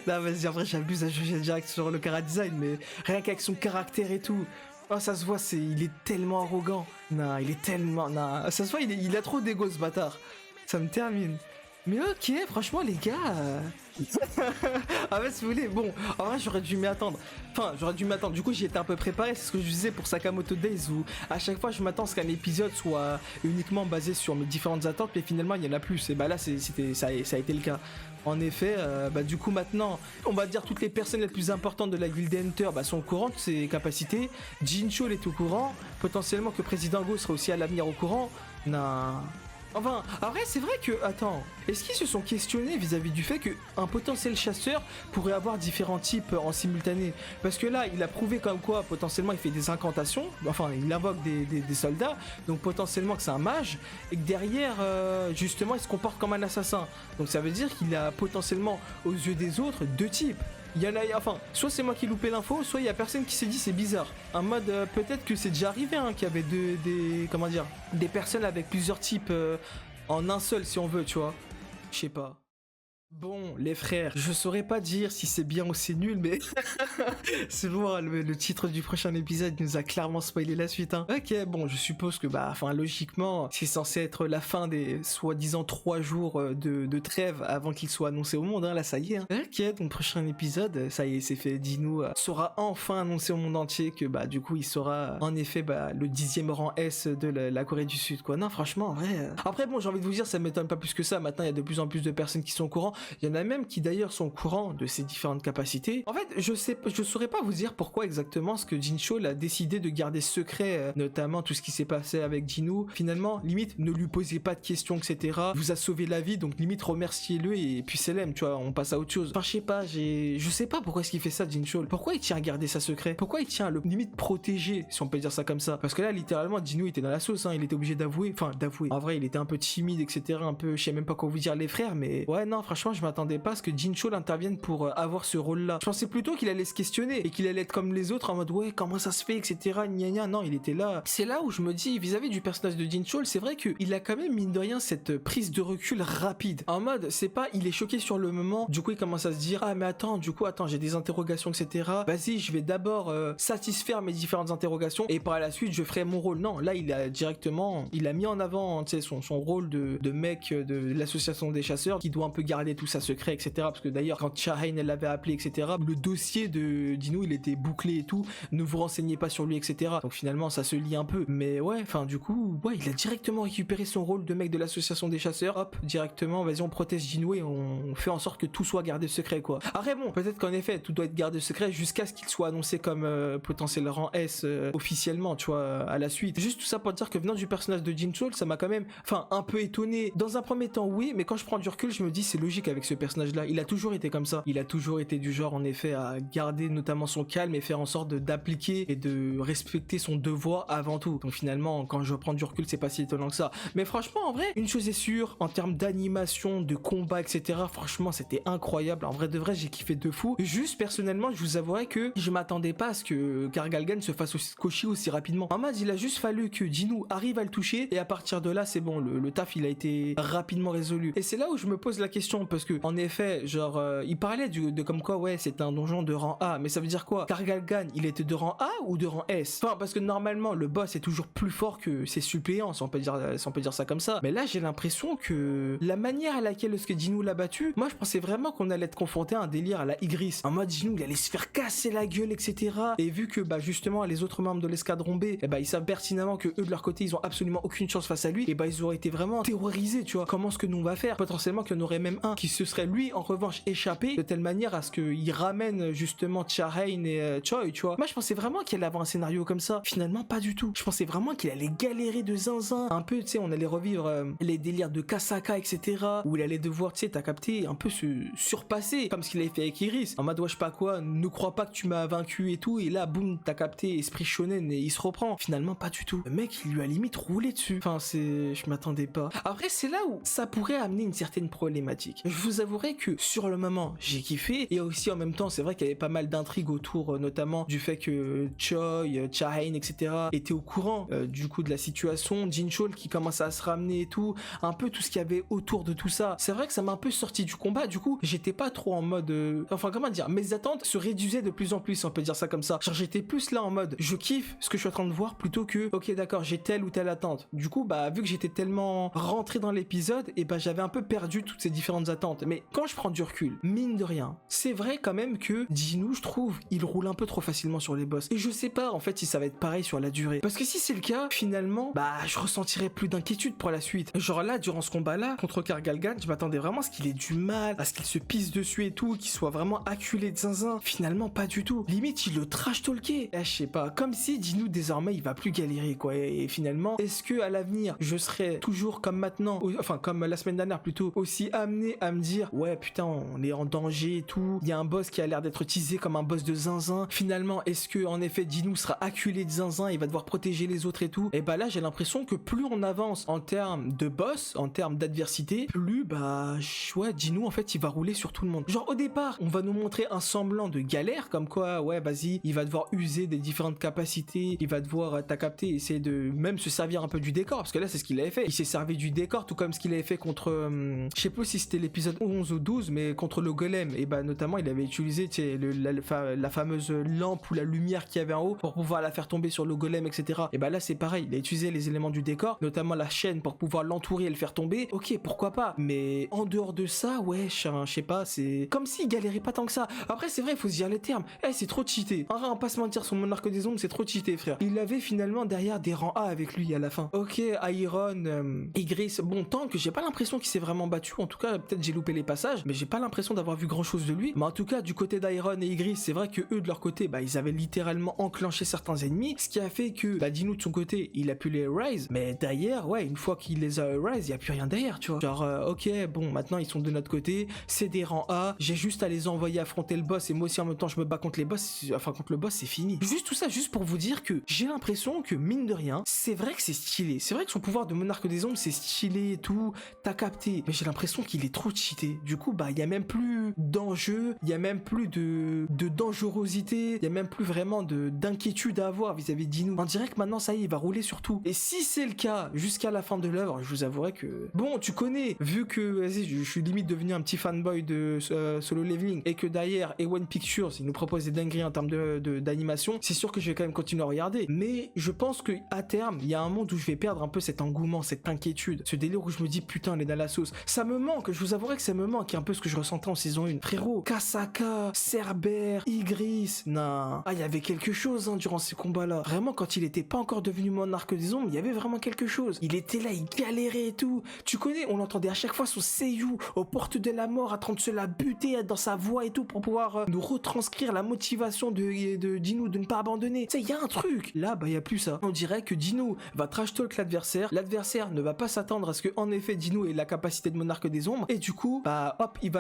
Non, vas-y, en vrai, j'abuse à juger direct sur le chara design, mais rien qu'avec son caractère et tout. Oh, ça se voit, il est tellement arrogant. Non, il est tellement... Non, ça se voit, il a trop d'ego, ce bâtard. Ça me termine. Mais ok, franchement, les gars... Ah ouais, si vous voulez, bon, en vrai, j'aurais dû m'y attendre. Enfin, j'aurais dû m'attendre. Du coup, j'y étais un peu préparé. C'est ce que je disais pour Sakamoto Days, où à chaque fois, je m'attends à ce qu'un épisode soit uniquement basé sur mes différentes attentes, mais finalement, il y en a plus. Et bah là, ça a été le cas. En effet, du coup, maintenant, on va dire toutes les personnes les plus importantes de la Guild Hunter sont au courant de ses capacités. Jincho est au courant. Potentiellement que Président Go sera aussi à l'avenir au courant. Non. Enfin, après, c'est vrai que... Attends, est-ce qu'ils se sont questionnés vis-à-vis du fait qu'un potentiel chasseur pourrait avoir différents types en simultané? Parce que là, il a prouvé comme quoi, potentiellement, il fait des incantations. Enfin, il invoque des soldats. Donc, potentiellement que c'est un mage. Et que derrière, justement, il se comporte comme un assassin. Donc, ça veut dire qu'il a potentiellement, aux yeux des autres, deux types. Il y en a, enfin, soit c'est moi qui loupé l'info, soit il y a personne qui s'est dit c'est bizarre. En mode, peut-être que c'est déjà arrivé, hein, qu'il y avait des personnes avec plusieurs types en un seul, si on veut, tu vois. Je sais pas. Bon, les frères, je saurais pas dire si c'est bien ou c'est nul, mais c'est bon, le titre du prochain épisode nous a clairement spoilé la suite, hein. Ok, bon, je suppose que, logiquement, c'est censé être la fin des soi-disant 3 jours de trêve avant qu'il soit annoncé au monde, hein, là, ça y est, hein. Ok, donc prochain épisode, ça y est, c'est fait, Dino sera enfin annoncé au monde entier que, du coup, il sera, en effet, le 10e rang S de la Corée du Sud, quoi. Non, franchement, en vrai... Après, bon, j'ai envie de vous dire, ça m'étonne pas plus que ça, maintenant, il y a de plus en plus de personnes qui sont au courant. Il y en a même qui d'ailleurs sont au courant de ses différentes capacités. En fait, je saurais pas vous dire pourquoi exactement ce que Jincho a décidé de garder secret, notamment tout ce qui s'est passé avec Jinu. Finalement, limite, ne lui posez pas de questions, etc. Vous a sauvé la vie, donc limite remerciez-le et puis c'est l'aime, tu vois, on passe à autre chose. Enfin, je sais pas, je sais pas pourquoi est-ce qu'il fait ça, Jincho. Pourquoi il tient à garder ça secret? Pourquoi il tient à le limite protéger, si on peut dire ça comme ça? Parce que là, littéralement, Jinu était dans la sauce, hein, il était obligé d'avouer. Enfin, d'avouer. En vrai, il était un peu timide, etc. Un peu, je sais même pas quoi vous dire, les frères, mais ouais, non, franchement, je m'attendais pas à ce que Jincho intervienne pour avoir ce rôle-là. Je pensais plutôt qu'il allait se questionner et qu'il allait être comme les autres en mode ouais, comment ça se fait, etc. Gna gna. Non, il était là. C'est là où je me dis, vis-à-vis du personnage de Jincho, c'est vrai qu'il a quand même, mine de rien, cette prise de recul rapide. En mode, c'est pas, il est choqué sur le moment, du coup, il commence à se dire, ah, mais attends, j'ai des interrogations, etc. Vas-y, je vais d'abord satisfaire mes différentes interrogations et par la suite, je ferai mon rôle. Non, là, il a mis en avant, tu sais, son rôle de mec de l'association des chasseurs qui doit un peu garder tout ça secret, etc. Parce que d'ailleurs, quand Shahane elle l'avait appelé, etc., le dossier de Dino, il était bouclé et tout. Ne vous renseignez pas sur lui, etc. Donc finalement, ça se lie un peu. Mais ouais, enfin, du coup, ouais, il a directement récupéré son rôle de mec de l'association des chasseurs. Hop, directement, vas-y, on protège Dino et on fait en sorte que tout soit gardé secret, quoi. Après, bon, peut-être qu'en effet, tout doit être gardé secret jusqu'à ce qu'il soit annoncé comme potentiel rang S officiellement, tu vois, à la suite. Juste tout ça pour dire que venant du personnage de Jincho, ça m'a quand même, enfin, un peu étonné. Dans un premier temps, oui, mais quand je prends du recul, je me dis, c'est logique avec ce personnage-là. Il a toujours été comme ça. Il a toujours été du genre, en effet, à garder notamment son calme et faire en sorte d'appliquer et de respecter son devoir avant tout. Donc finalement, quand je prends du recul, c'est pas si étonnant que ça. Mais franchement, en vrai, une chose est sûre, en termes d'animation, de combat, etc., franchement, c'était incroyable. En vrai de vrai, j'ai kiffé de fou. Juste, personnellement, je vous avouerai que je m'attendais pas à ce que Gargalgan se fasse cocher aussi rapidement. En mode, il a juste fallu que Jinu arrive à le toucher et à partir de là, c'est bon, le taf, il a été rapidement résolu. Et c'est là où je me pose la question parce que, en effet, genre, il parlait de comme quoi, ouais, c'est un donjon de rang A, mais ça veut dire quoi? Gargalgan, il était de rang A ou de rang S? Enfin, parce que normalement, le boss est toujours plus fort que ses suppléants, si on peut dire ça comme ça. Mais là, j'ai l'impression que la manière à laquelle ce que Jinu l'a battu, moi, je pensais vraiment qu'on allait être confronté à un délire à la Igris. En mode, Jinu, il allait se faire casser la gueule, etc. Et vu que, justement, les autres membres de l'escadron B, ils savent pertinemment que eux, de leur côté, ils ont absolument aucune chance face à lui, et ils auraient été vraiment terrorisés, tu vois. Comment est-ce que nous on va faire? Potentiellement qu'il y en aurait même un qui se serait, lui, en revanche, échappé de telle manière à ce qu'il ramène, justement, Shahane et Choi, tu vois. Moi, je pensais vraiment qu'il allait avoir un scénario comme ça. Finalement, pas du tout. Je pensais vraiment qu'il allait galérer de zinzin. Un peu, tu sais, on allait revivre les délires de Kasaka, etc. Où il allait devoir, tu sais, t'as capté, un peu se surpasser, comme ce qu'il avait fait avec Iris. En mode, ouais, je sais pas quoi, ne crois pas que tu m'as vaincu et tout. Et là, boum, t'as capté, esprit shonen, et il se reprend. Finalement, pas du tout. Le mec, il lui a limite roulé dessus. Enfin, je m'attendais pas. Après, c'est là où ça pourrait amener une certaine problématique. je vous avouerai que sur le moment, j'ai kiffé. Et aussi en même temps, c'est vrai qu'il y avait pas mal d'intrigues autour, notamment du fait que Choi, Cha-Hain, etc. étaient au courant du coup de la situation. Jin-Chol qui commence à se ramener et tout. Un peu tout ce qu'il y avait autour de tout ça. C'est vrai que ça m'a un peu sorti du combat. Du coup, j'étais pas trop en mode... Enfin, comment dire, mes attentes se réduisaient de plus en plus, on peut dire ça comme ça. Genre, j'étais plus là en mode, je kiffe ce que je suis en train de voir plutôt que, ok, d'accord, j'ai telle ou telle attente. Du coup, bah, vu que j'étais tellement rentré dans l'épisode, et bah, j'avais un peu perdu toutes ces différentes attentes. Mais quand je prends du recul, mine de rien, c'est vrai quand même que Jinwoo, je trouve, il roule un peu trop facilement sur les boss. Et je sais pas, en fait, si ça va être pareil sur la durée. Parce que si c'est le cas, finalement, bah, je ressentirais plus d'inquiétude pour la suite. Genre là, durant ce combat-là, contre Kargalgan, je m'attendais vraiment à ce qu'il ait du mal, à ce qu'il se pisse dessus et tout, qu'il soit vraiment acculé de zinzin. Finalement, pas du tout. Limite, il le trash-talkait. Je sais pas, comme si Jinwoo, désormais, il va plus galérer, quoi. Et finalement, est-ce que à l'avenir, je serai toujours comme maintenant, enfin, comme la semaine dernière plutôt, aussi amené à me dire, ouais, putain, on est en danger et tout. Il y a un boss qui a l'air d'être teasé comme un boss de zinzin. Finalement, est-ce que, en effet, Jinwoo sera acculé de zinzin, il va devoir protéger les autres et tout? Et bah là, j'ai l'impression que plus on avance en termes de boss, en termes d'adversité, plus, bah, ouais, Jinwoo, en fait, il va rouler sur tout le monde. Genre, au départ, on va nous montrer un semblant de galère, comme quoi, ouais, vas-y, il va devoir user des différentes capacités, il va devoir, t'as capté, essayer de même se servir un peu du décor, parce que là, c'est ce qu'il avait fait. Il s'est servi du décor, tout comme ce qu'il avait fait contre, je sais pas si c'était l'épisode 11 ou 12, mais contre le golem, et bah, notamment, il avait utilisé, tu sais, la fameuse lampe ou la lumière qu'il y avait en haut pour pouvoir la faire tomber sur le golem, etc. Et bah là, c'est pareil, il a utilisé les éléments du décor, notamment la chaîne pour pouvoir l'entourer et le faire tomber. Ok, pourquoi pas, mais en dehors de ça, ouais, je sais pas, c'est comme s'il galérait pas tant que ça. Après, c'est vrai, il faut se dire les termes. C'est trop cheaté. On va pas se mentir, son monarque des ombres, c'est trop cheaté, frère. Il avait finalement derrière des rangs A avec lui à la fin. Ok, Iron, Igris, bon, tant que j'ai pas l'impression qu'il s'est vraiment battu. En tout cas, peut-être j'ai loupé les passages, mais j'ai pas l'impression d'avoir vu grand chose de lui. Mais en tout cas, du côté d'Iron et Igris, c'est vrai que eux, de leur côté, bah, ils avaient littéralement enclenché certains ennemis, ce qui a fait que, bah, Jinwoo de son côté, il a pu les rise, mais derrière, ouais, une fois qu'il les a rise, il y a plus rien derrière, tu vois. Genre, ok, bon, maintenant ils sont de notre côté, c'est des rangs A, j'ai juste à les envoyer affronter le boss, et moi aussi en même temps je me bats contre les boss, enfin contre le boss, c'est fini. Juste tout ça, juste pour vous dire que j'ai l'impression que, mine de rien, c'est vrai que c'est stylé, c'est vrai que son pouvoir de monarque des ombres, c'est stylé et tout, t'as capté, mais j'ai l'impression qu'il est trop cheaté. Du coup, bah, il y a même plus d'enjeu, il y a même plus de dangerosité, il y a même plus vraiment d'inquiétude à avoir vis-à-vis de Jinwoo. On dirait que maintenant, ça y est, il va rouler sur tout. Et si c'est le cas, jusqu'à la fin de l'œuvre, je vous avouerai que... Bon, tu connais, vu que, vas-y, je suis limite devenu un petit fanboy de Solo Leveling, et que derrière, A1 Pictures, il nous propose des dingueries en termes d'animation, c'est sûr que je vais quand même continuer à regarder. Mais je pense que à terme, il y a un monde où je vais perdre un peu cet engouement, cette inquiétude, ce délire où je me dis, putain, elle est dans la sauce. Ça me manque, je vous avouerai que ça me manque un peu ce que je ressentais en saison 1. Frérot, Kasaka, Cerber, Igris, non. Ah, il y avait quelque chose, hein, durant ces combats-là. Vraiment, quand il était pas encore devenu monarque des ombres, il y avait vraiment quelque chose. Il était là, il galérait et tout. Tu connais, on entendait à chaque fois son seiyuu aux portes de la mort, en train de se la buter dans sa voix et tout pour pouvoir nous retranscrire la motivation de Jinwoo de ne pas abandonner. Tu sais, il y a un truc. Là, bah, il y a plus ça. On dirait que Jinwoo va trash talk l'adversaire. L'adversaire ne va pas s'attendre à ce que, en effet, Jinwoo ait la capacité de monarque des ombres. Et du coup, bah, hop, il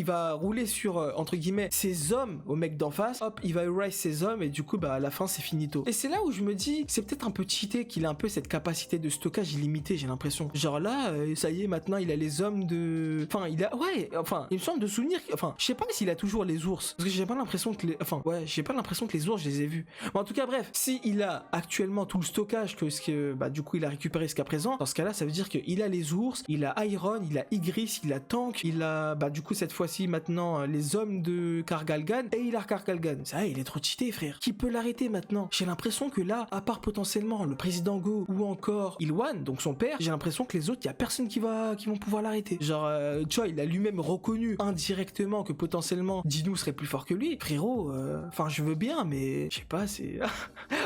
va rouler sur, entre guillemets, ses hommes au mec d'en face. Hop, il va erase ses hommes et du coup, bah, à la fin, c'est finito. Et c'est là où je me dis, c'est peut-être un peu cheaté qu'il a un peu cette capacité de stockage illimité, j'ai l'impression. Genre là, ça y est, maintenant, il a les hommes de... Enfin, il a... Ouais, enfin, il me semble de souvenir... Enfin, je sais pas s'il a toujours les ours. Parce que j'ai pas l'impression que les... Enfin, ouais, j'ai pas l'impression que les ours, je les ai vus. Mais en tout cas, bref, si il a actuellement tout le stockage bah, du coup, il a récupéré jusqu'à présent, dans ce cas-là, ça veut dire qu'il a les ours, il a Iron, il a Igris, il a Tank, il a, bah, du coup, cette fois-ci, maintenant, les hommes de Kargalgan, et il a Kargalgan. Ça, il est trop cheaté, frère. Qui peut l'arrêter maintenant? J'ai l'impression que là, à part potentiellement le président Go ou encore Ilwan, donc son père, j'ai l'impression que les autres, il y a personne qui vont pouvoir l'arrêter. Genre, tu vois, il a lui-même reconnu indirectement que potentiellement Jinwoo serait plus fort que lui. Frérot, enfin, je veux bien, mais je sais pas, c'est...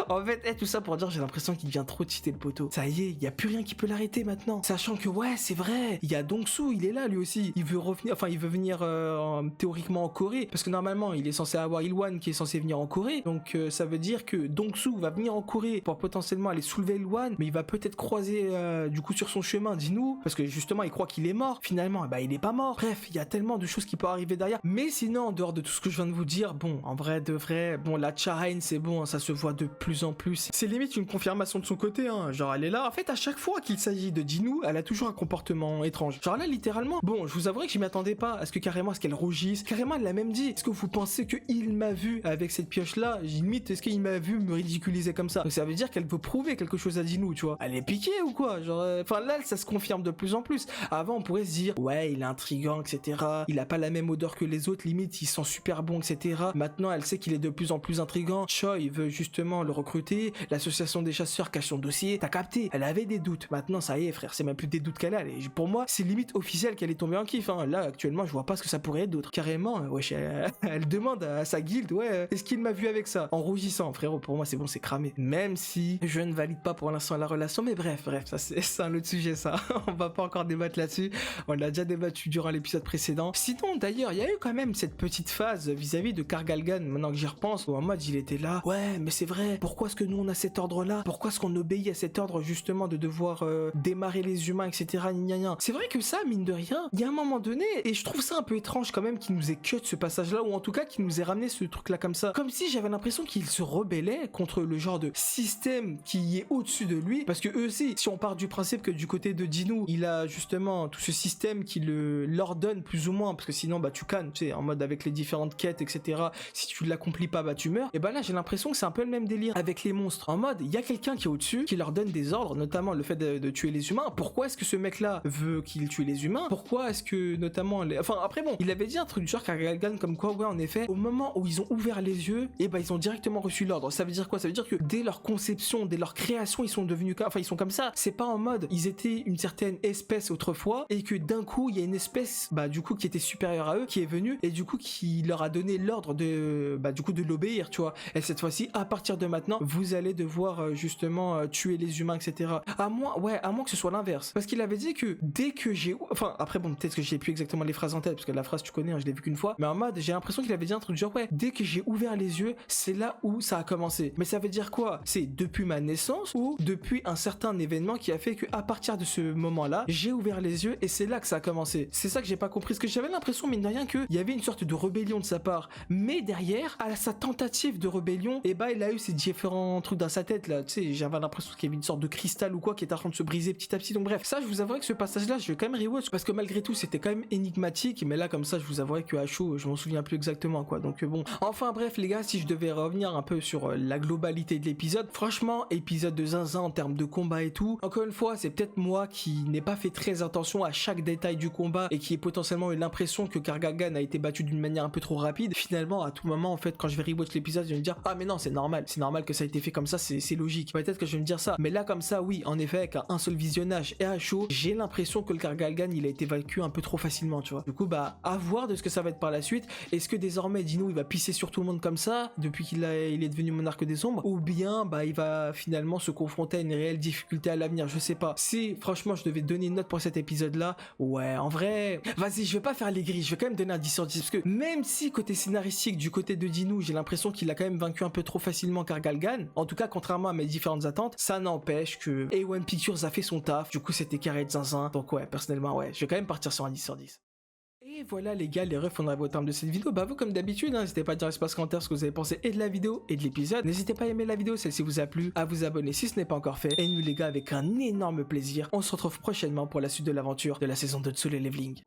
En fait, tout ça pour dire, j'ai l'impression qu'il devient trop cheaté le poteau. Ça y est, il y a plus rien qui peut l'arrêter maintenant. Sachant que, ouais, c'est vrai, il y a Dongsu, il est là lui aussi. Il veut revenir, enfin, il veut venir théoriquement en Corée, parce que normalement, il est censé avoir Ilwan qui est censé venir en Corée. Donc, ça veut dire que Dongsu va venir en Corée pour potentiellement aller soulever Ilwan, mais il va peut-être croiser, du coup, sur son chemin Jinwoo, parce que justement, il croit qu'il est mort. Finalement, bah, il est pas mort. Bref, il y a tellement de choses qui peuvent arriver derrière. Mais sinon, en dehors de tout ce que je viens de vous dire, bon, en vrai, de vrai, bon, la Cha-Hain, c'est bon, ça se voit de plus plus en plus. C'est limite une confirmation de son côté, hein. Genre elle est là. En fait, à chaque fois qu'il s'agit de Jinwoo, elle a toujours un comportement étrange. Genre là, littéralement, bon, je vous avouerai que je m'y attendais pas à ce que carrément, qu'elle rougisse. Carrément, elle l'a même dit. Est-ce que vous pensez que il m'a vu avec cette pioche-là? Limite, est-ce qu'il m'a vu me ridiculiser comme ça? Donc ça veut dire qu'elle veut prouver quelque chose à Jinwoo, tu vois. Elle est piquée ou quoi? Genre, enfin là, ça se confirme de plus en plus. Avant, on pourrait se dire, ouais, il est intriguant, etc. Il a pas la même odeur que les autres, limite, il sent super bon, etc. Maintenant, elle sait qu'il est de plus en plus intriguant. Choi, il veut justement le recruter. L'association des chasseurs cache son dossier. T'as capté? Elle avait des doutes. Maintenant, ça y est, frère, c'est même plus des doutes qu'elle a. Pour moi, c'est limite officiel qu'elle est tombée en kiff. Hein. Là, actuellement, je vois pas ce que ça pourrait être d'autre. Carrément, wesh, elle demande à sa guilde, ouais, est-ce qu'il m'a vu avec ça? En rougissant, frérot, pour moi, c'est bon, c'est cramé. Même si je ne valide pas pour l'instant la relation, mais bref, ça, c'est un autre sujet, ça. On va pas encore débattre là-dessus. On l'a déjà débattu durant l'épisode précédent. Sinon, d'ailleurs, il y a eu quand même cette petite phase vis-à-vis de Kargalgan, maintenant que j'y repense, où en mode, il était là, ouais, mais c'est vrai, pourquoi est-ce que nous, on a cet ordre-là? Pourquoi est-ce qu'on obéit à cet ordre, justement, de devoir démarrer les humains, etc. C'est vrai que ça, mine de rien, il y a un moment donné, et je trouve ça un peu étrange quand même qu'il nous ait cut ce passage-là, ou en tout cas qu'il nous ait ramené ce truc-là comme ça. Comme si j'avais l'impression qu'il se rebellait contre le genre de système qui est au-dessus de lui, parce que eux aussi, si on part du principe que du côté de Jinwoo, il a justement tout ce système qui l'ordonne plus ou moins, parce que sinon, bah tu cannes, tu sais, en mode avec les différentes quêtes, etc. Si tu l'accomplis pas, bah tu meurs. Et bah là, j'ai l'impression que c'est un peu le même délire avec les monstres. En mode, il y a quelqu'un qui est au-dessus, qui leur donne des ordres, notamment le fait de tuer les humains. Pourquoi est-ce que ce mec-là veut qu'il tue les humains? Pourquoi est-ce que, notamment, enfin, après bon, il avait dit un truc du genre Kargalgan comme quoi, ouais, en effet, au moment où ils ont ouvert les yeux, et bah ils ont directement reçu l'ordre. Ça veut dire quoi? Ça veut dire que dès leur conception, dès leur création, ils sont devenus, enfin, ils sont comme ça. C'est pas en mode, ils étaient une certaine espèce autrefois, et que d'un coup, il y a une espèce, bah, du coup, qui était supérieure à eux, qui est venue, et du coup, qui leur a donné l'ordre de, bah, du coup, de l'obéir, tu vois. Et cette fois-ci, à partir de maintenant, vous allez devoir, justement, tuer les humains, etc. À moins que ce soit l'inverse. Parce qu'il avait dit que dès que j'ai, enfin, après, bon, peut-être que j'ai plus exactement les phrases en tête, parce que la phrase, tu connais, hein, je l'ai vu qu'une fois, mais en mode, j'ai l'impression qu'il avait dit un truc genre, ouais, dès que j'ai ouvert les yeux, c'est là où ça a commencé. Mais ça veut dire quoi? C'est depuis ma naissance ou depuis un certain événement qui a fait que à partir de ce moment-là, j'ai ouvert les yeux et c'est là que ça a commencé. C'est ça que j'ai pas compris, parce que j'avais l'impression, mine de rien, qu'il y avait une sorte de rébellion de sa part. Mais derrière, à sa tentative de rébellion, et bah, il a eu ces différents trucs dans sa tête, là, tu sais, j'avais l'impression qu'il y avait une sorte de cristal ou quoi qui était en train de se briser petit à petit. Donc bref, ça, je vous avouerai que ce passage-là, je vais quand même rewatch, parce que malgré tout, c'était quand même énigmatique, mais là, comme ça, je vous avouerai que à chaud, je m'en souviens plus exactement, quoi. Donc bon, enfin bref, les gars, si je devais revenir un peu sur la globalité de l'épisode, franchement, épisode de zinzin en termes de combat et tout, encore une fois, c'est peut-être moi qui n'ai pas fait très attention à chaque détail du combat et qui ai potentiellement eu l'impression que Kargalgan a été battu d'une manière un peu trop rapide. Finalement, à tout moment, en fait, quand je vais rewatch l'épisode, je vais me dire, ah mais non, c'est normal que ça a été fait comme ça, c'est logique. Peut-être que je vais me dire ça, mais là comme ça, oui, en effet, avec un seul visionnage et à chaud, j'ai l'impression que le Kargalgan, il a été vaincu un peu trop facilement, tu vois. Du coup, bah, à voir de ce que ça va être par la suite. Est-ce que désormais Jinwoo il va pisser sur tout le monde comme ça depuis qu'il est devenu monarque des ombres, ou bien bah il va finalement se confronter à une réelle difficulté à l'avenir? Je sais pas. Si franchement je devais donner une note pour cet épisode là, ouais, en vrai, vas-y, je vais pas faire les grilles, je vais quand même donner un 10 sur 10, parce que même si côté scénaristique du côté de Jinwoo, j'ai l'impression qu'il a quand même vaincu un peu trop facilement Kargalgan, en tout cas contrairement à mes différentes attentes, ça n'empêche que A1 Pictures a fait son taf. Du coup c'était carré de zinzin, donc ouais, personnellement ouais, je vais quand même partir sur un 10 sur 10. Et voilà les gars, les refs, on arrive au terme de cette vidéo. Bah vous comme d'habitude, n'hésitez pas à dire dans l'espace commentaire ce que vous avez pensé et de la vidéo et de l'épisode. N'hésitez pas à aimer la vidéo, celle-ci vous a plu, à vous abonner si ce n'est pas encore fait. Et nous les gars, avec un énorme plaisir, on se retrouve prochainement pour la suite de l'aventure de la saison 2 de Solo Leveling.